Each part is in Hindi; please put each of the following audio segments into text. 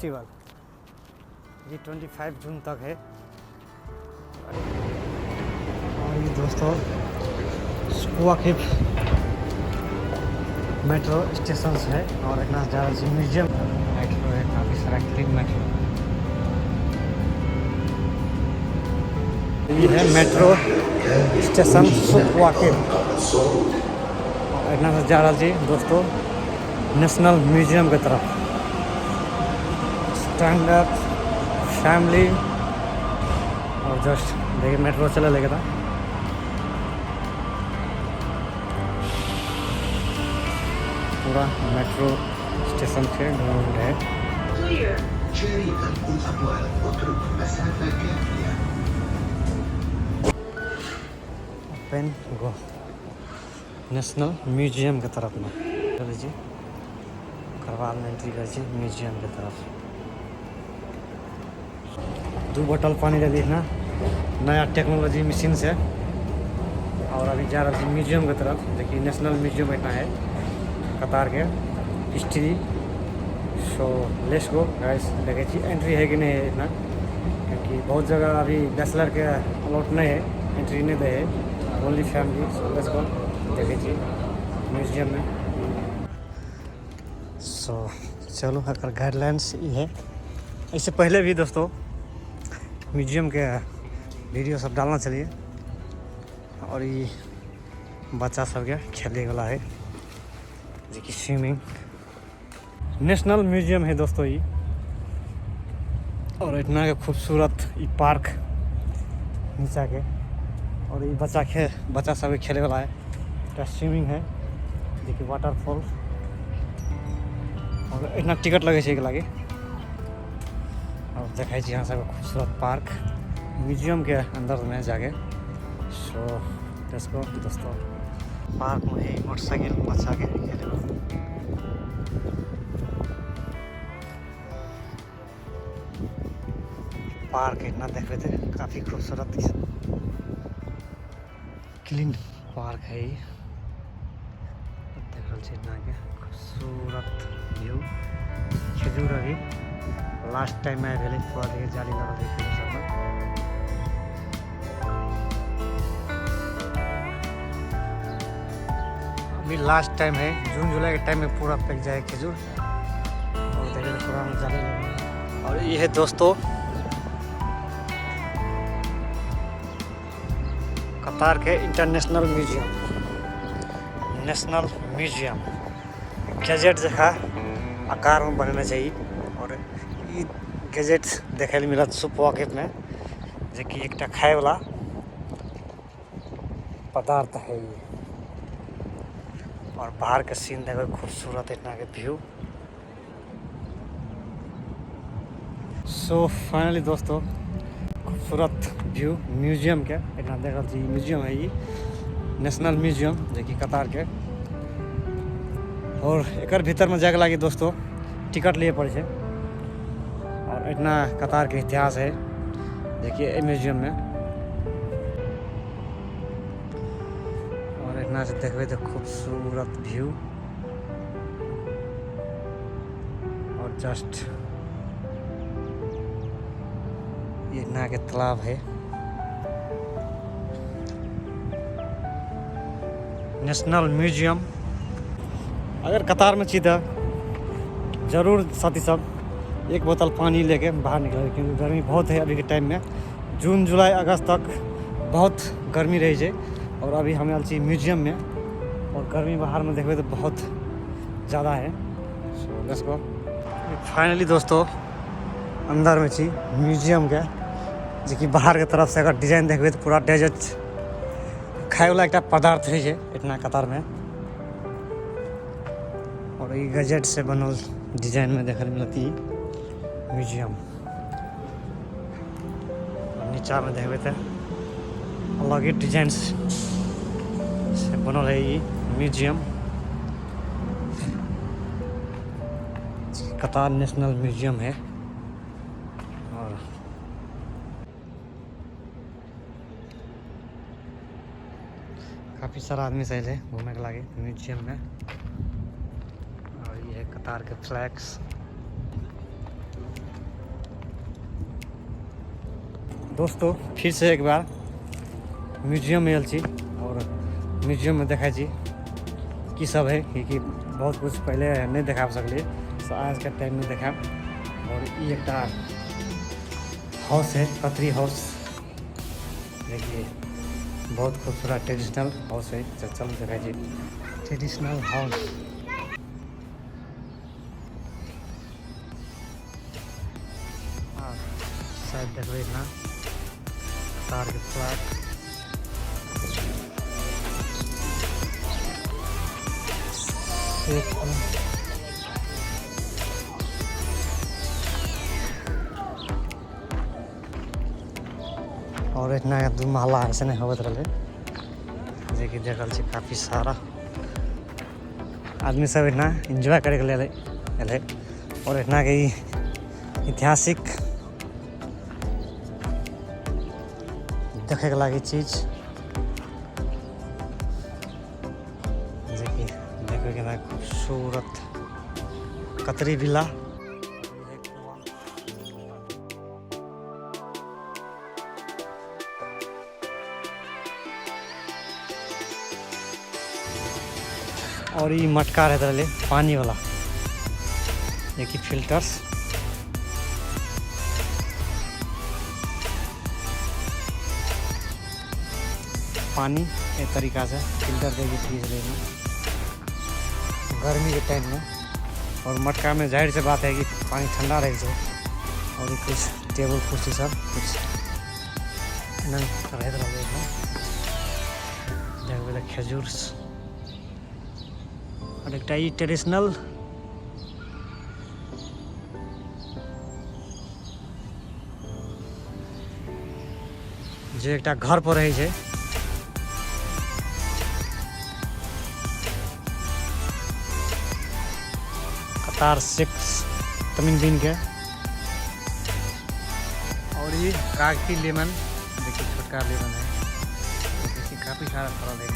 फेस्टिवल ये 25 जून तक है। और ये दोस्तों वाकिफ मेट्रो स्टेशन है और एक ज़्यादा म्यूजियम मेट्रो है, काफ़ी सारा क्लीन मेट्रो। ये है मेट्रो स्टेशन वाकिफ और एक जा रहा जी दोस्तों नेशनल म्यूजियम की तरफ। स्टैंड अप फैमिली और जस्ट देखिए मेट्रो चला लगे था। पूरा मेट्रो स्टेशन से ग्राउंड है। ओपन गो नेशनल म्यूजियम की तरफ में लीजिए, करवा में एंट्री कर म्यूजियम की तरफ। 2 बोतल पानी ले लीजिए ना, नया टेक्नोलॉजी मशीन से। और अभी जा रहा है म्यूजियम की तरफ। देखिए नेशनल म्यूजियम इतना है कतार के history. So let's go guys, देखिए एंट्री है कि नहीं है इतना, क्योंकि बहुत जगह अभी बैचलर के अलॉट नहीं है, एंट्री नहीं दे है, only family. So let's go देखिए म्यूजियम में। सो चलो अगर गाइडलाइंस ये है। इससे पहले भी दोस्तों म्यूजियम के वीडियो सब डालना चाहिए। और ये बच्चा सब के खेलने वाला है जो कि स्विमिंग। नेशनल म्यूजियम है दोस्तों ये, और इतना के खूबसूरत ये पार्क नीचा के। और ये बच्चा सब खेले वाला है, स्विमिंग है जो कि वाटरफॉल। और इतना टिकट लगे एक लगे। और देखा यहाँ सब खूबसूरत पार्क म्यूजियम के अंदर में जाके। सो लेट्स गो दोस्तों, पार्क में ही मोटरसाइकिल बचा के खेले। पार्क इतना देख रहे थे, काफ़ी खूबसूरत क्लीन पार्क है ये। देख रहे इतना के खूबसूरत व्यू। खजूर अभी लास्ट टाइम में भेले पूरा देखे जाली लगा देखे सब। अभी लास्ट टाइम है, जून जुलाई के टाइम में पूरा पक जाए खजूर। और देखे पूरा में जाली लगा। और ये है दोस्तों कतार के international museum. National museum gadget जगह आकार में बनना चाहिए। और ये गैजेट देखे मिला सुप वाकिफ में, जो कि एक खाए वाला पदार्थ है ये। और बाहर का सीन देखो खूबसूरत इतना के व्यू। सो फाइनली दोस्तों खूबसूरत व्यू म्यूजियम के इतना देख रहा म्यूजियम है ये नेशनल म्यूजियम जो कि कतार के। और एक भीतर में जाके लगी दोस्तों टिकट लिए पड़े। और इतना कतार के इतिहास है देखिए म्यूजियम में। और इतना से देखते तो खूबसूरत व्यू। और जस्ट इतना के तालाब है। नेशनल म्यूजियम अगर कतार में चीता ज़रूर साथी सब एक बोतल पानी लेके बाहर निकले, क्योंकि गर्मी बहुत है अभी के टाइम में। जून जुलाई अगस्त तक बहुत गर्मी रही है। और अभी हम आल छी म्यूजियम में, और गर्मी बाहर में देखते तो बहुत ज़्यादा है। So let's go. फाइनली दोस्तों अंदर में छी म्यूजियम के, जो कि बाहर के तरफ से अगर डिजाइन देखते तो पूरा डेजर्ट खाए वाला एक पदार्थ है इतना कतार में। और ये गजेट से बनल डिजाइन में देखने मिलती म्यूजियम। और नीचा में देखते थे अलग ही डिजाइन से बनल है ये म्यूजियम। कतार नेशनल म्यूजियम है। और काफ़ी सारा आदमी से है घूमने के लगे म्यूजियम में। और ये है कतार के फ्लैग्स। दोस्तों फिर से एक बार म्यूजियम में आयल छी और म्यूजियम में देखा छी की सब है कि बहुत कुछ पहले नहीं देखा सकलिए, तो आज के टाइम में देखा। और ये एक हाउस है, कतरी हाउस, देखिए बहुत खूबसूरत ट्रेडिशनल हाउस है। चलो देखा जी ट्रेडिशनल हाउस। शायद देख रहे ना तार के फ्लैट। और इतना 2 महला ऐसे नहीं होत रहे, जे देखल छी काफ़ी सारा आदमी सब इतना एंजॉय करे के लिए। और इतना के ऐतिहासिक देखे के लागी चीज जे कि देखे के ना खूबसूरत कतरी विला। और ये मटका रहता है पानी वाला, देखिए फिल्टर्स। पानी एक तरीका से फिल्टर देके पीस लेना गर्मी के टाइम में। और मटका में जाहिर से बात है कि पानी ठंडा रह जाए। और ये कुछ टेबल कुर्सी सब कुछ खजूर और एक ट्रेडिशनल जो एक घर पर रहे छे। कतार 6 तमिन दिन के। और ये कागती लेमन, देखिए छोटका लेमन है, देखिए काफ़ी सारा फल है।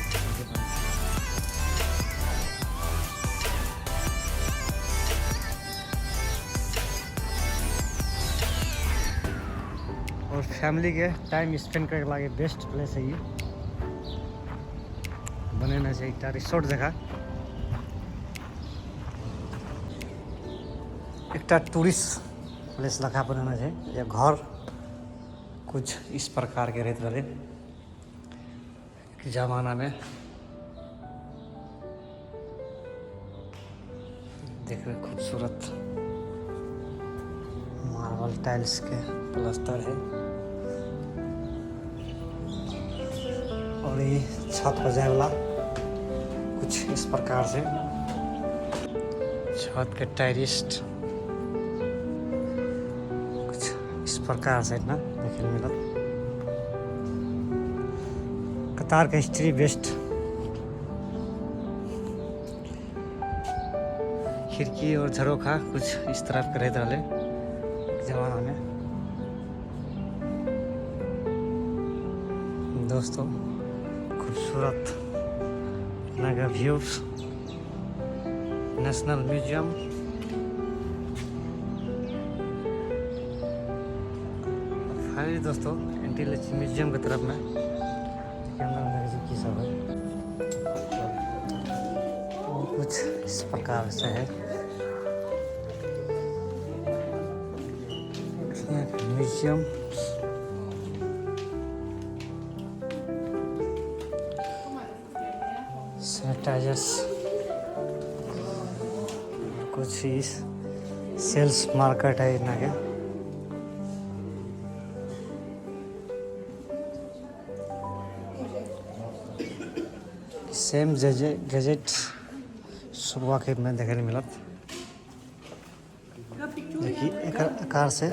और फैमिली के टाइम स्पेंड करके लागे बेस्ट प्लेस है ये। बनेना चाहिए एक रिसोर्ट जगह, एक टूरिस्ट प्लेस लगा बनाना चाहिए। या घर कुछ इस प्रकार के रहते रहे जमाना में। देख रहे खूबसूरत मार्बल टाइल्स के प्लास्टर है। और ये छत पर जाए वाला कुछ इस प्रकार से छत के टायरिस्ट कुछ इस प्रकार से ना देखने मिला। कतार का हिस्ट्री बेस्ट। खिड़की और झरोखा कुछ इस तरह के रहते रहे जमाना में। दोस्तों खूबसूरत लगा व्यूज नेशनल म्यूजियम। फाइनली दोस्तों एंटीलेच म्यूजियम की तरफ में अंदर की सब है और कुछ इस प्रकार से है। म्यूजियम सैनिटाइजर्स कुछ इस सेल्स मार्केट है इतना के। सेम गैजेट सुबह के में देखे मिलत। देखिए एक आकार से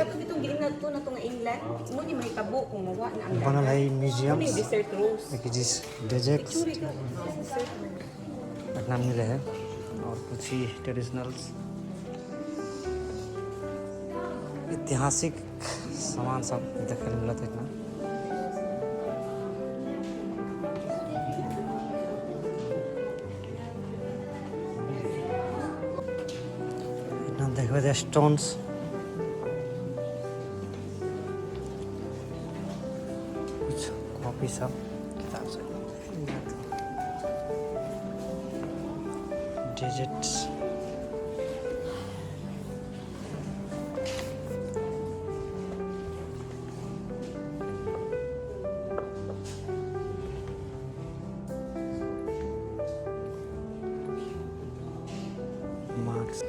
बनल है म्यूजियम। देखिए जिस डेजेक्ट नाम मिले है। और कुछ ही ट्रेडिशनल्स ऐतिहासिक सामान सब देखे मिलत है इतना। देखो स्टोन्स काफ़ी सब किताब से डिजिट्स मार्क्स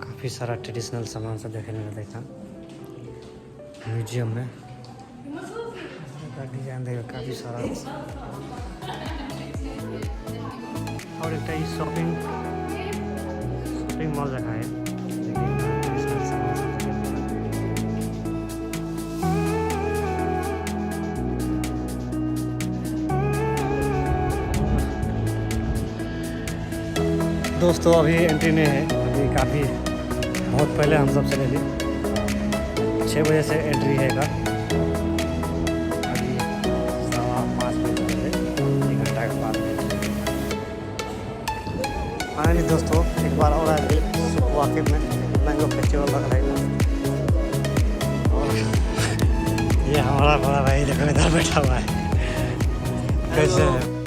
काफ़ी सारा ट्रेडिशनल सामान सब देखने को देखा म्यूजियम में डिजाइन देखा काफ़ी सारा और एक शॉपिंग मॉल रखा है ट्रेडिशनल सामान सब दोस्तों अभी एंट्री नहीं है, अभी काफ़ी बहुत पहले हम सब चले थे 6 बजे से एंट्री है का अभी 5:15 बजे 1 घंटा के बाद फाइनली दोस्तों एक बार और आए वाकई में मैंगो फेस्टिवल लग रहा है और ये हमारा बड़ा भाई देखो इधर बैठा हुआ है कैसे है